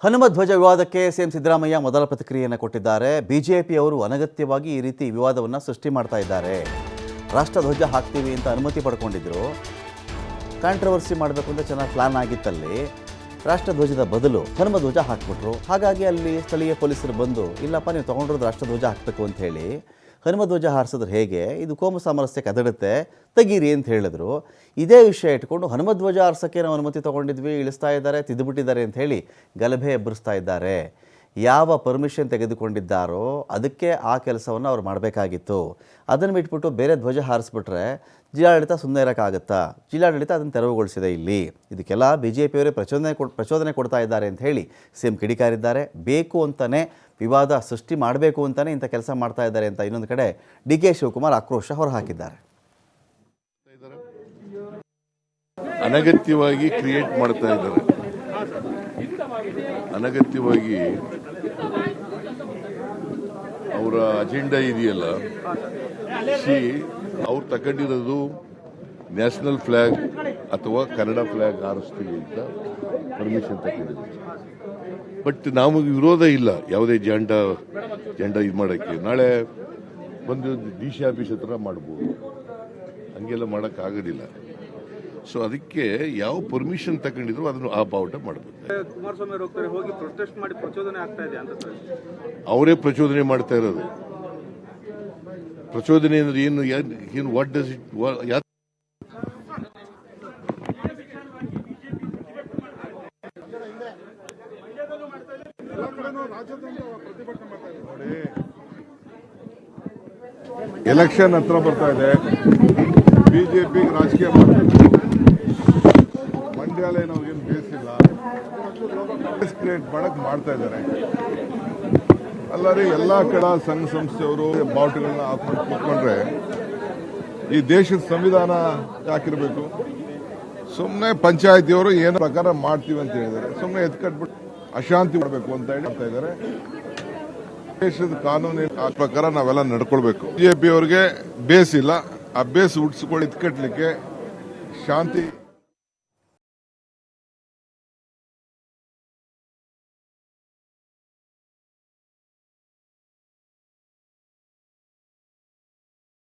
ಹನುಮಧ್ವಜ ವಿವಾದಕ್ಕೆ ಸಿಎಂ ಸಿದ್ದರಾಮಯ್ಯ ಮೊದಲ ಪ್ರತಿಕ್ರಿಯೆಯನ್ನು ಕೊಟ್ಟಿದ್ದಾರೆ. ಬಿಜೆಪಿಯವರು ಅನಗತ್ಯವಾಗಿ ಈ ರೀತಿ ವಿವಾದವನ್ನು ಸೃಷ್ಟಿ ಮಾಡ್ತಾ ಇದ್ದಾರೆ. ರಾಷ್ಟ್ರಧ್ವಜ ಹಾಕ್ತೀವಿ ಅಂತ ಅನುಮತಿ ಪಡ್ಕೊಂಡಿದ್ರು. ಕಾಂಟ್ರವರ್ಸಿ ಮಾಡಬೇಕು ಅಂತ ಚೆನ್ನಾಗಿ ಪ್ಲಾನ್ ಆಗಿತ್ತಲ್ಲಿ. ರಾಷ್ಟ್ರಧ್ವಜದ ಬದಲು ಹನುಮಧ್ವಜ ಹಾಕ್ಬಿಟ್ರು. ಹಾಗಾಗಿ ಅಲ್ಲಿ ಸ್ಥಳೀಯ ಪೊಲೀಸರು ಬಂದು ಇಲ್ಲಪ್ಪ ನೀವು ತೊಗೊಂಡಿರೋದು ರಾಷ್ಟ್ರಧ್ವಜ ಹಾಕಬೇಕು ಅಂತ ಹೇಳಿ ಹನುಮಧ್ವಜ ಹಾರಿಸಿದ್ರೆ ಹೇಗೆ, ಇದು ಕೋಮು ಸಾಮರಸ್ಯಕ್ಕೆ ಅದಡುತ್ತೆ, ತೆಗೀರಿ ಅಂತ ಹೇಳಿದ್ರು. ಇದೇ ವಿಷಯ ಇಟ್ಕೊಂಡು ಹನುಮಧ್ವಜ ಹಾರಿಸೋಕ್ಕೆ ನಾವು ಅನುಮತಿ ತೊಗೊಂಡಿದ್ವಿ, ಇಳಿಸ್ತಾ ಇದ್ದಾರೆ, ತಿದ್ದುಬಿಟ್ಟಿದ್ದಾರೆ ಅಂತ ಹೇಳಿ ಗಲಭೆ ಎಬ್ಬರಿಸ್ತಾ ಇದ್ದಾರೆ. ಯಾವ ಪರ್ಮಿಷನ್ ತೆಗೆದುಕೊಂಡಿದ್ದಾರೋ ಅದಕ್ಕೆ ಆ ಕೆಲಸವನ್ನು ಅವ್ರು ಮಾಡಬೇಕಾಗಿತ್ತು. ಅದನ್ನು ಬಿಟ್ಬಿಟ್ಟು ಬೇರೆ ಧ್ವಜ ಹಾರಿಸ್ಬಿಟ್ರೆ ಜಿಲ್ಲಾಡಳಿತ ಸುಮ್ಮನೆ ಇರೋಕ್ಕಾಗುತ್ತಾ? ಜಿಲ್ಲಾಡಳಿತ ಅದನ್ನು ತೆರವುಗೊಳಿಸಿದೆ. ಇಲ್ಲಿ ಇದಕ್ಕೆಲ್ಲ BJPಯವರೇ ಪ್ರಚೋದನೆ ಕೊಡ್ತಾ ಇದ್ದಾರೆ ಅಂತ ಹೇಳಿ ಸಿಎಂ ಕಿಡಿಕಾರಿದ್ದಾರೆ. ಬೇಕು ಅಂತಲೇ ವಿವಾದ ಸೃಷ್ಟಿ ಮಾಡಬೇಕು ಅಂತಲೇ ಇಂಥ ಕೆಲಸ ಮಾಡ್ತಾ ಇದ್ದಾರೆ ಅಂತ ಇನ್ನೊಂದು ಕಡೆ DK ಶಿವಕುಮಾರ್ ಆಕ್ರೋಶ ಹೊರಹಾಕಿದ್ದಾರೆ. ಅನಗತ್ಯವಾಗಿ ಕ್ರಿಯೇಟ್ ಮಾಡ್ತಾ ಇದ್ದಾರೆ. ಅನಗತ್ಯವಾಗಿ ಅವರ ಅಜೆಂಡಾ ಇದೆಯಲ್ಲ, ಅವ್ರು ತಗೊಂಡಿರೋದು ನ್ಯಾಷನಲ್ ಫ್ಲಾಗ್ ಅಥವಾ ಕನ್ನಡ ಫ್ಲಾಗ್ ಹಾರಿಸ್ತೀವಿ ಅಂತ ಪರ್ಮಿಷನ್ ತಗೊಂಡಿದ್ರು. ಬಟ್ ನಾವು ವಿರೋಧ ಇಲ್ಲ ಯಾವುದೇ ಜೆಂಡಾ ಇದು ಮಾಡೋಕ್ಕೆ. ನಾಳೆ ಒಂದು DC ಆಫೀಸ್ ಹತ್ರ ಮಾಡ್ಬೋದು, ಹಂಗೆಲ್ಲ ಮಾಡೋಕ್ಕಾಗೋದಿಲ್ಲ. ಸೊ ಅದಕ್ಕೆ ಯಾವ ಪರ್ಮಿಷನ್ ತಗೊಂಡಿದ್ರು ಅದನ್ನು ಆ ಬಾವುಟ ಮಾಡಬೇಕು. ಕುಮಾರಸ್ವಾಮಿ ಹೋಗಿ ಪ್ರೊಟೆಸ್ಟ್ ಮಾಡಿ ಪ್ರಚೋದನೆ ಆಗ್ತಾ ಇದೆ ಅಂತ ಅವರೇ ಪ್ರಚೋದನೆ ಮಾಡ್ತಾ ಇರೋದು. ಪ್ರಚೋದನೆ ಅಂದ್ರೆ ಏನು ವಾಟ್ ಡಸ್ ಇಟ್ ಎಲೆಕ್ಷನ್ ಹತ್ರ ಬರ್ತಾ ಇದೆ. ಬಿಜೆಪಿ ರಾಜಕೀಯ ಮಂಡ್ಯಾಲೆ ನಾವೇನು ಬೇಸಿಲ್ಲ, ಕ್ರಿಯೇಟ್ ಮಾಡಕ್ ಮಾಡ್ತಾ ಇದ್ದಾರೆ. ಅಲ್ಲರಿ ಎಲ್ಲಾ ಕಡೆ ಸಂಘ ಸಂಸ್ಥೆಯವರು ಬಾವುಟಗಳನ್ನ ಹಾಕೊಂಡು ಕೂತ್ಕೊಂಡ್ರೆ ಈ ದೇಶದ ಸಂವಿಧಾನ ಯಾಕಿರ್ಬೇಕು? ಸುಮ್ಮನೆ ಪಂಚಾಯತಿಯವರು ಏನೋ ಪ್ರಕಾರ ಮಾಡ್ತೀವಿ ಅಂತ ಹೇಳಿದ್ದಾರೆ. ಸುಮ್ಮನೆ ಎತ್ಕಟ್ಬಿಟ್ಟು ಅಶಾಂತಿ ಮಾಡಬೇಕು ಅಂತ ಹೇಳಿ ಮಾಡ್ತಾ ಇದ್ದಾರೆ. ದೇಶದ ಕಾನೂನಿನ ಪ್ರಕಾರ ನಾವೆಲ್ಲ ನಡ್ಕೊಳ್ಬೇಕು. ಬಿಜೆಪಿಯವರಿಗೆ ಬೇಸ್ ಇಲ್ಲ, ಆ ಬೇಸ್ ಉಡ್ಸ್ಕೊಂಡು ಎತ್ಕಟ್ಲಿಕ್ಕೆ ಶಾಂತಿ